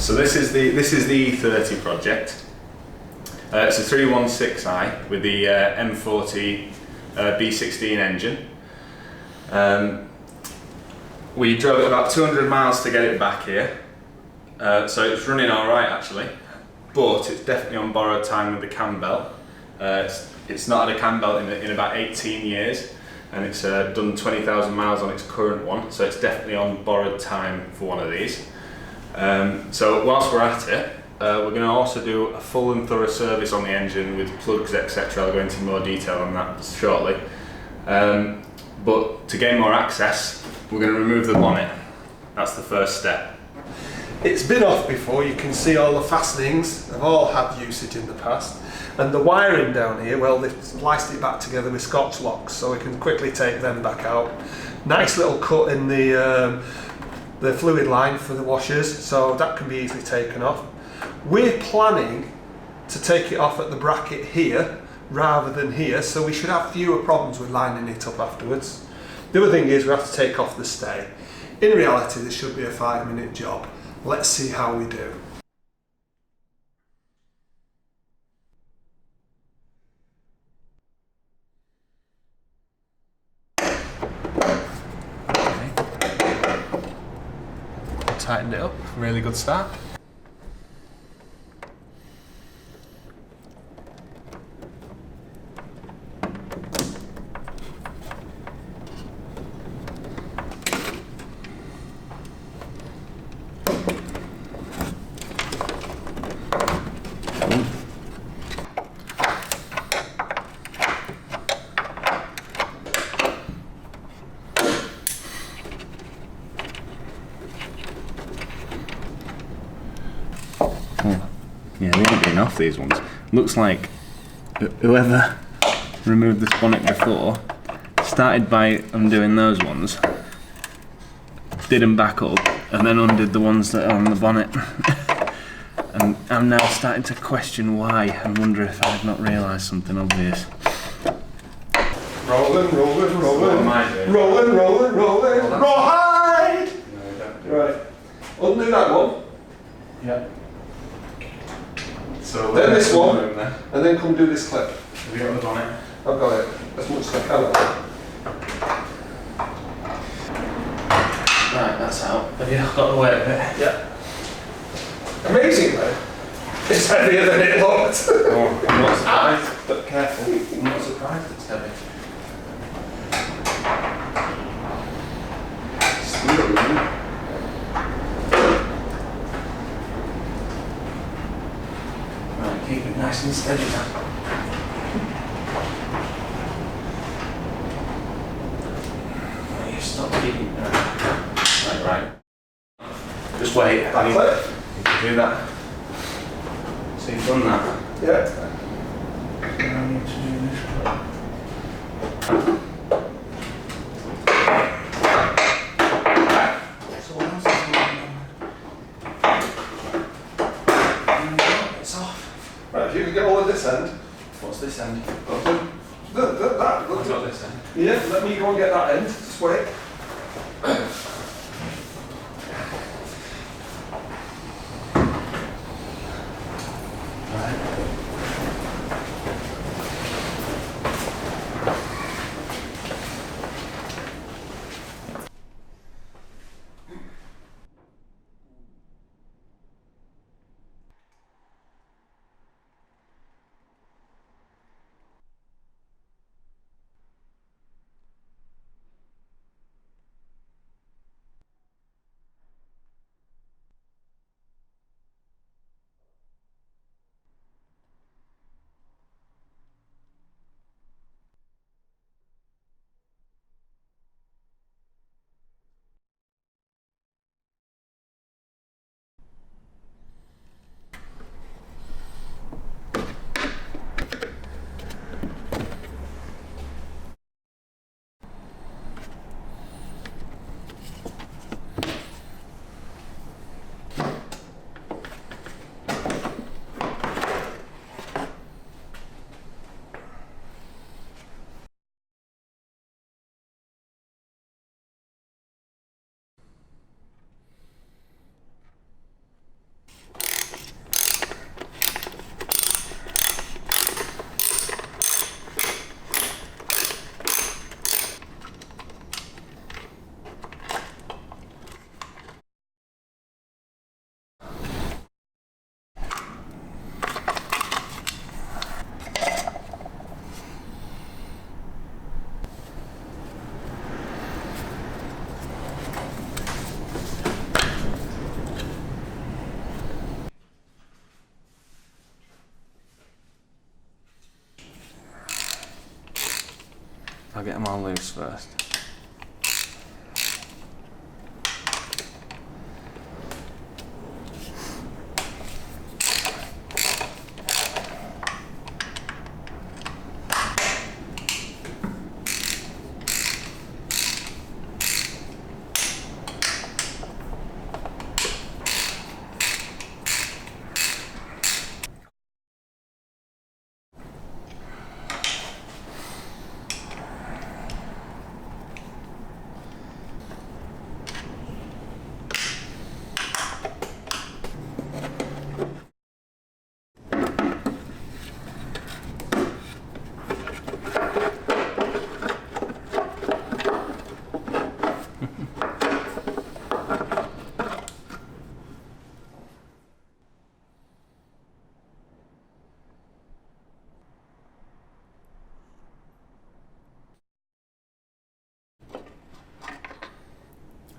So this is the E30 project. It's a 316i with the M40 B16 engine. We drove it about 200 miles to get it back here, so it's running alright actually, but it's definitely on borrowed time with the cam belt. It's not had a cam belt in about 18 years, and it's done 20,000 miles on its current one, so it's definitely on borrowed time for one of these. So whilst we're at it, we're going to also do a full and thorough service on the engine with plugs, etc. I'll go into more detail on that shortly. But to gain more access, we're going to remove the bonnet. That's the first step. It's been off before. You can see all the fastenings have all had usage in the past, and the wiring down here, well, they've spliced it back together with Scotch locks, so we can quickly take them back out. Nice little cut in the fluid line for the washers, so that can be easily taken off. We're planning to take it off at the bracket here rather than here, so we should have fewer problems with lining it up afterwards. The other thing is we have to take off the stay. In reality, this should be a 5-minute job. Let's see how we do. Tightened it up, really good start. Yeah, they ain't been off these ones. Looks like whoever removed this bonnet before started by undoing those ones, did them back up, and then undid the ones that are on the bonnet. And I'm now starting to question why and wonder if I've not realised something obvious. Rolling, rolling, rolling. Rolling, rolling, rolling. Rawhide! No, right. Undo that one. Yeah. So then this one, and then come do this clip. Have you got the bonnet? I've got it, as much as I can. Right, that's out. Have you got the weight of it? Yeah. Amazing though. It's heavier than it looked. Oh, I'm not surprised, but careful. I'm not surprised it's heavy. Right, keep it nice and steady now. Stop keeping right. Just wait. You can do that. So you've done that? Yeah. I need to do this. So what else is going on? It's off. Right, if you can get all of this end. What's this end? That. I've got this end. Yeah, let me go and get that end. Just wait. I'll get them all loose first.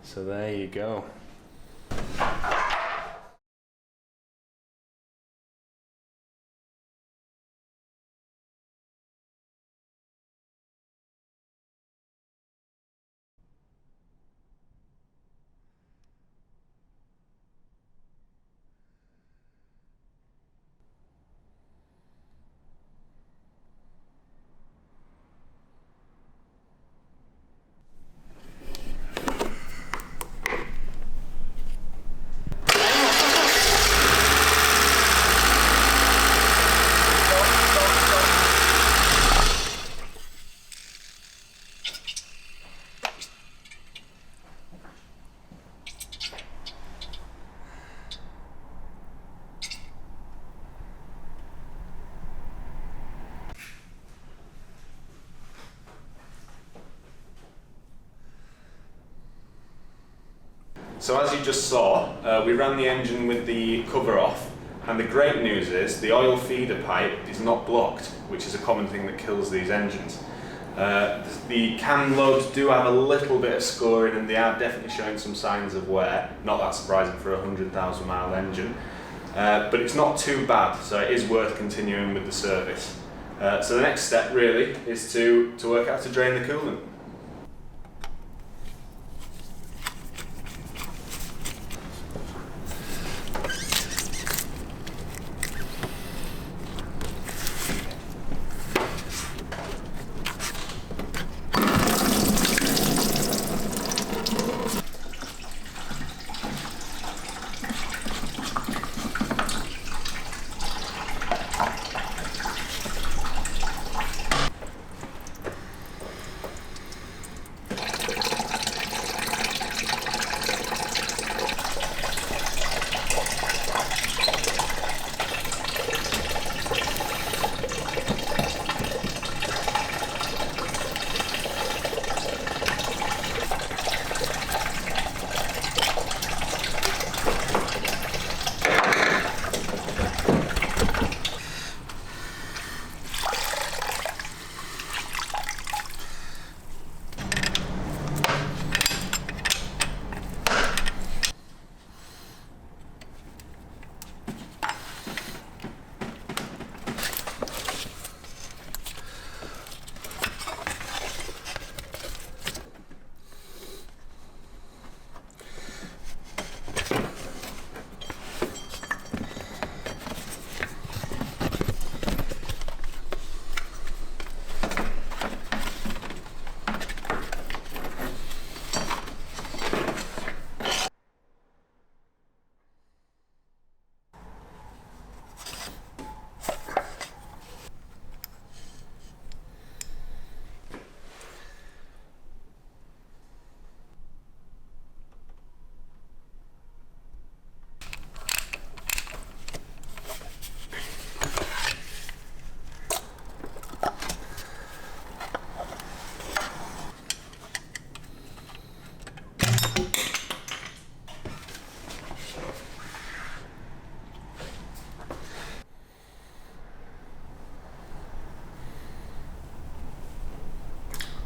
So there you go. So as you just saw, we ran the engine with the cover off, and the great news is the oil feeder pipe is not blocked, which is a common thing that kills these engines. The cam loads do have a little bit of scoring, and they are definitely showing some signs of wear. Not that surprising for a 100,000 mile engine, but it's not too bad, so it is worth continuing with the service. So the next step really is to work out how to drain the coolant.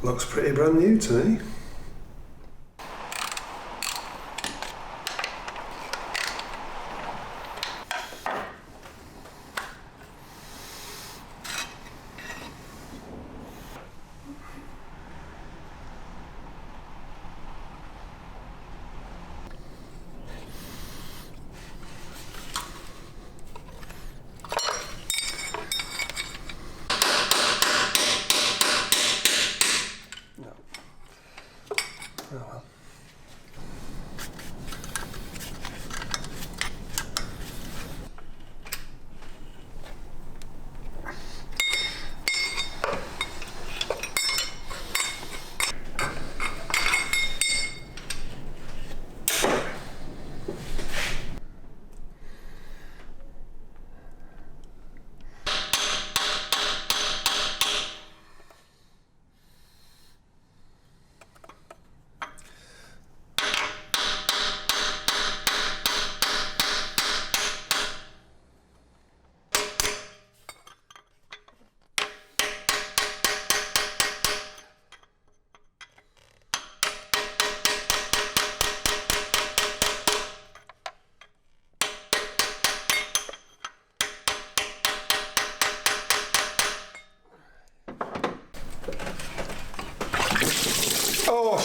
Looks pretty brand new to me. Oh well. Oh,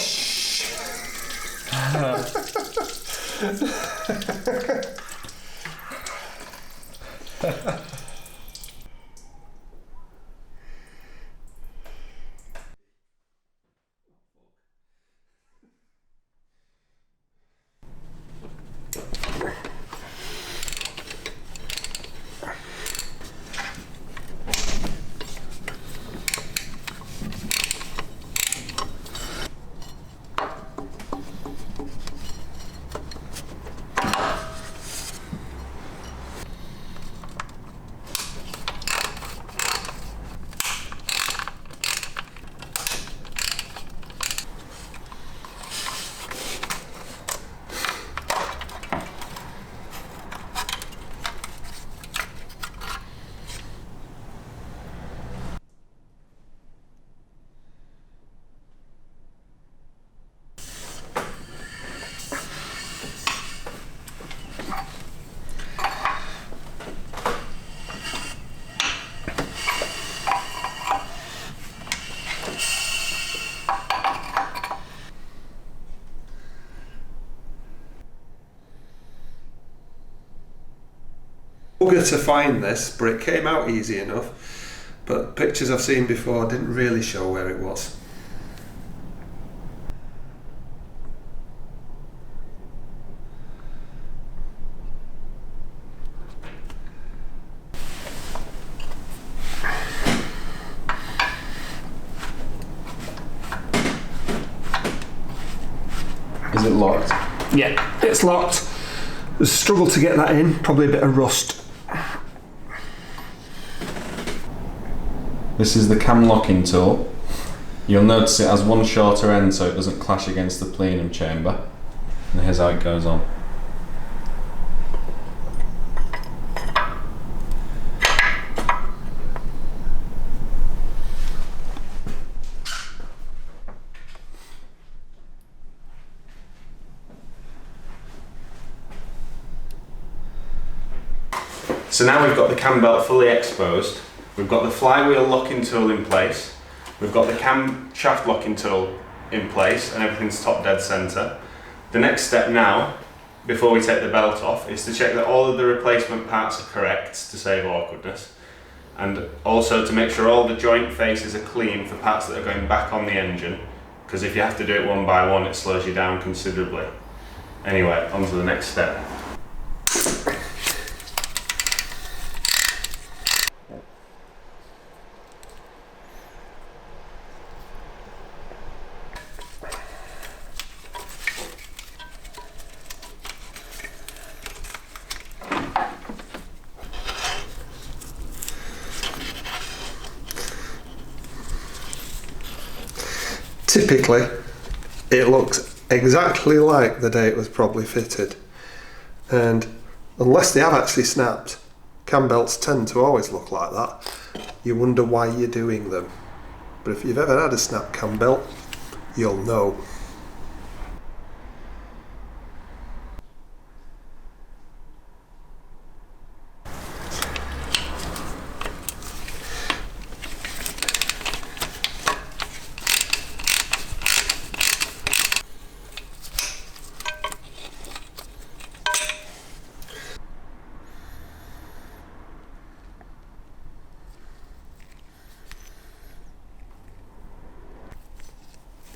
bugger to find this, but it came out easy enough. But pictures I've seen before didn't really show where it was. Is it locked? Yeah, it's locked. There's a struggle to get that in, probably a bit of rust. This is the cam locking tool. You'll notice it has one shorter end so it doesn't clash against the plenum chamber. And here's how it goes on. So now we've got the cam belt fully exposed, we've got the flywheel locking tool in place, we've got the cam shaft locking tool in place and everything's top dead centre. The next step now, before we take the belt off, is to check that all of the replacement parts are correct to save awkwardness, and also to make sure all the joint faces are clean for parts that are going back on the engine, because if you have to do it one by one it slows you down considerably. Anyway, on to the next step. Typically, it looks exactly like the day it was probably fitted, and unless they have actually snapped, cam belts tend to always look like that. You wonder why you're doing them, but if you've ever had a snap cam belt, you'll know.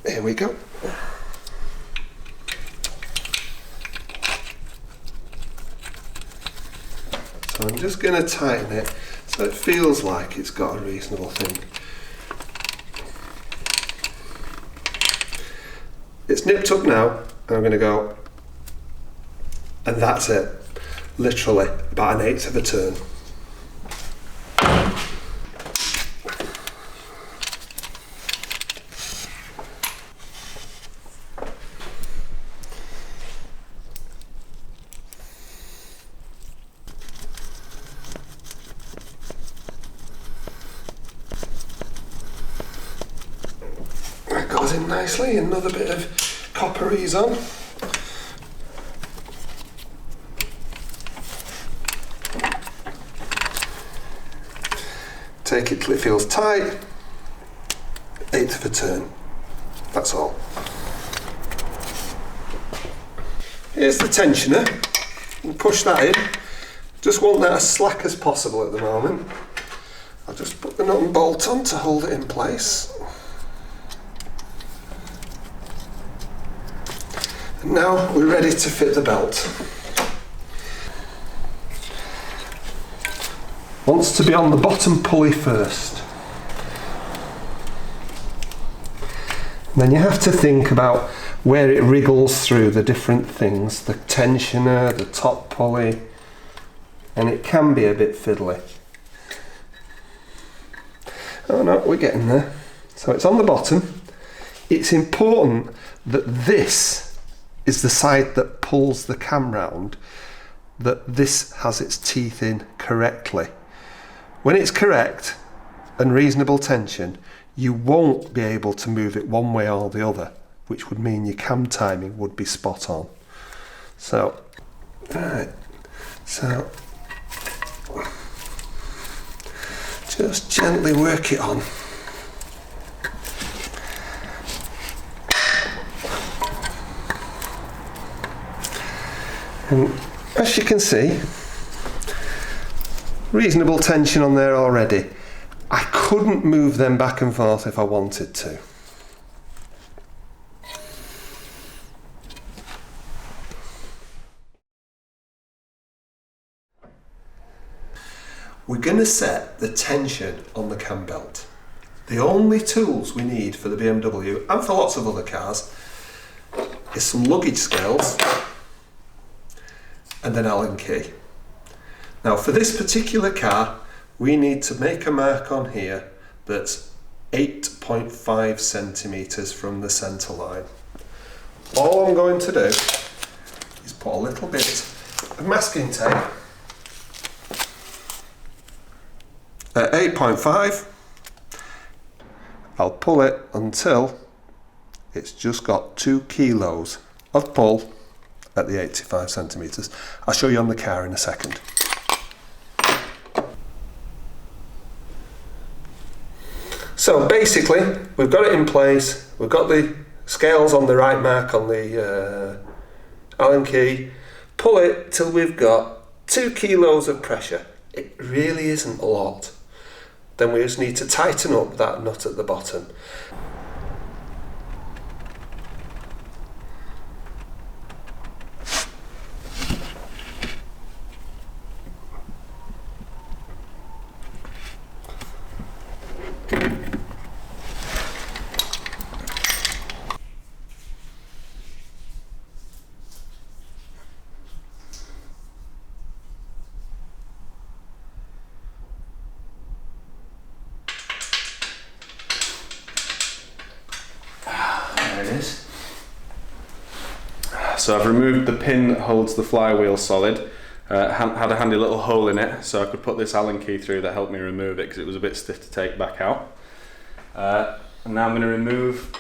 Here we go. So I'm just going to tighten it so it feels like it's got a reasonable thing. It's nipped up now, and I'm going to go, and that's it. Literally about 1/8 of a turn. That goes in nicely, another bit of copper ease on. Take it till it feels tight, 1/8 of a turn, that's all. Here's the tensioner, and push that in. Just want that as slack as possible at the moment. I'll just put the nut and bolt on to hold it in place. And now we're ready to fit the belt. Wants to be on the bottom pulley first. And then you have to think about where it wriggles through the different things, the tensioner, the top pulley, and it can be a bit fiddly. Oh no, we're getting there. So it's on the bottom. It's important that this is the side that pulls the cam round, that this has its teeth in correctly. When it's correct and reasonable tension, you won't be able to move it one way or the other, which would mean your cam timing would be spot on. So, right, so just gently work it on. And as you can see, reasonable tension on there already. I couldn't move them back and forth if I wanted to. We're going to set the tension on the cam belt. The only tools we need for the BMW, and for lots of other cars, is some luggage scales and an Allen key. Now for this particular car, we need to make a mark on here that's 8.5 centimetres from the centre line. All I'm going to do is put a little bit of masking tape at 8.5. I'll pull it until it's just got 2 kilos of pull at the 85 centimetres. I'll show you on the car in a second. So basically, we've got it in place, we've got the scales on the right mark on the Allen key. Pull it till we've got 2 kilos of pressure. It really isn't a lot. Then we just need to tighten up that nut at the bottom. There it is. So I've removed the pin that holds the flywheel solid. Had a handy little hole in it, so I could put this Allen key through that helped me remove it because it was a bit stiff to take back out. And now I'm going to remove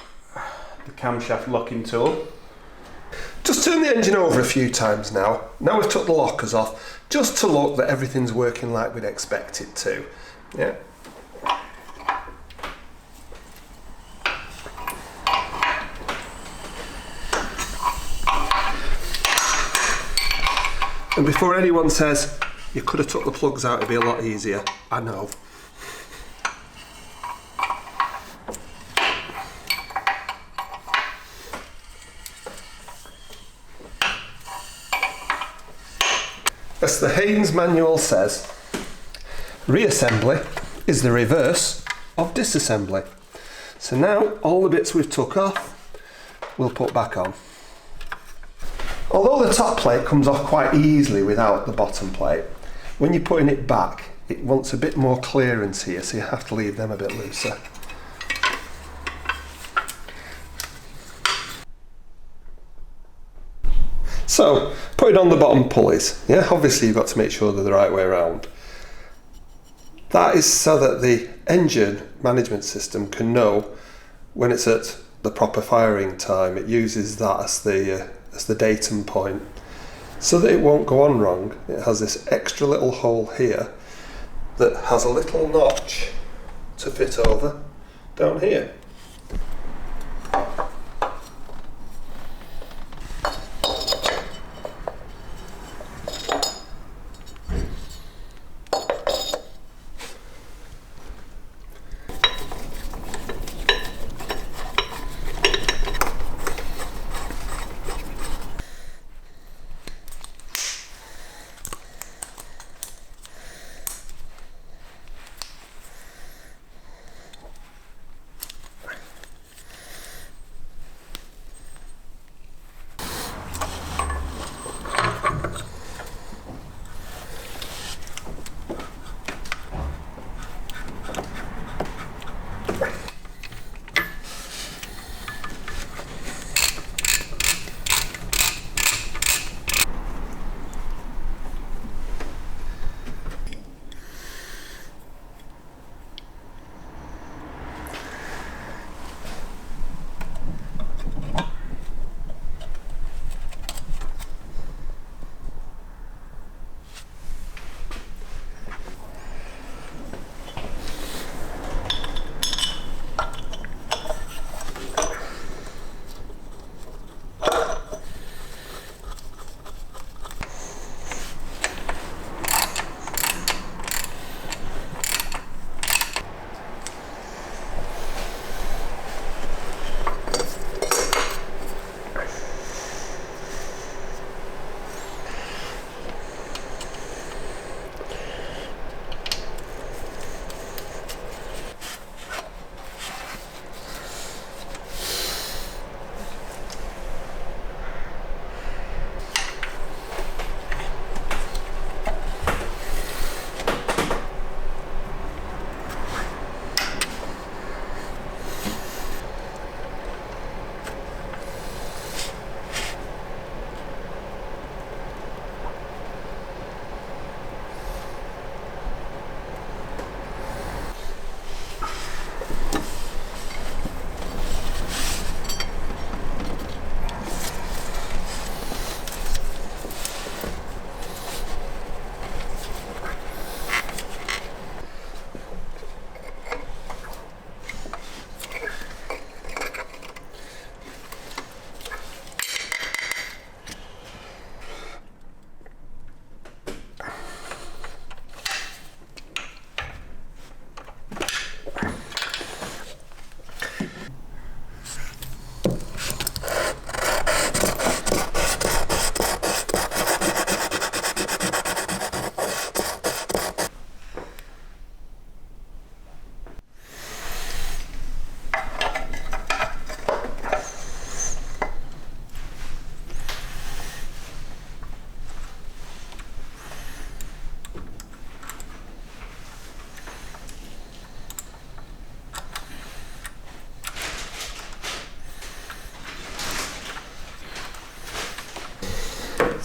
the camshaft locking tool. Just turn the engine over a few times now. Now we've took the lockers off, just to look that everything's working like we'd expect it to. Yeah. And before anyone says, you could have took the plugs out, it'd be a lot easier, I know. As the Haynes manual says, reassembly is the reverse of disassembly. So now all the bits we've took off, we'll put back on. Although the top plate comes off quite easily without the bottom plate, when you're putting it back, it wants a bit more clearance here, so you have to leave them a bit looser. So, putting on the bottom pulleys, yeah, obviously you've got to make sure they're the right way around. That is so that the engine management system can know when it's at the proper firing time. It uses that as the datum point, so that it won't go on wrong. It has this extra little hole here that has a little notch to fit over down here.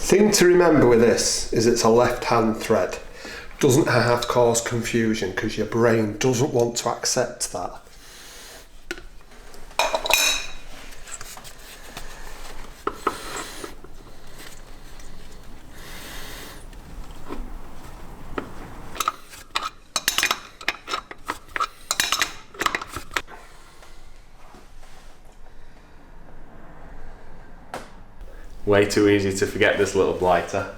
Thing to remember with this is it's a left-hand thread. Doesn't have to cause confusion because your brain doesn't want to accept that. Way too easy to forget this little blighter.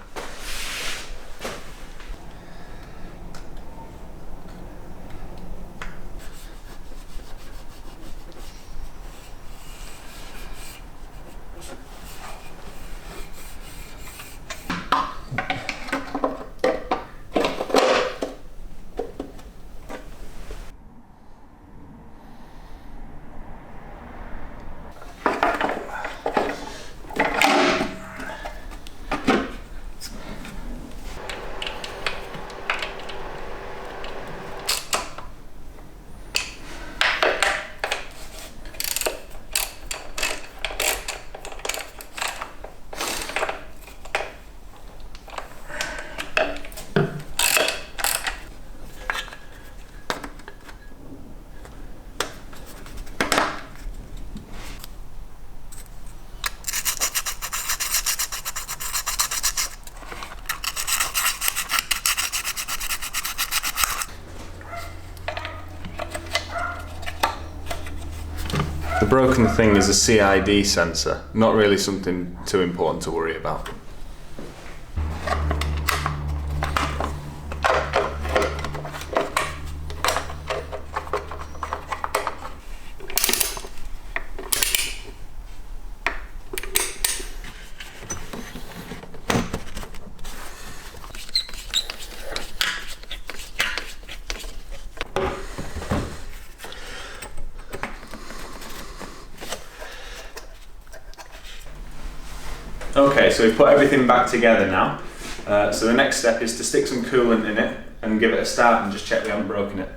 broken thing is a CID sensor, not really something too important to worry about. Okay, so we've put everything back together now. So the next step is to stick some coolant in it and give it a start and just check we haven't broken it.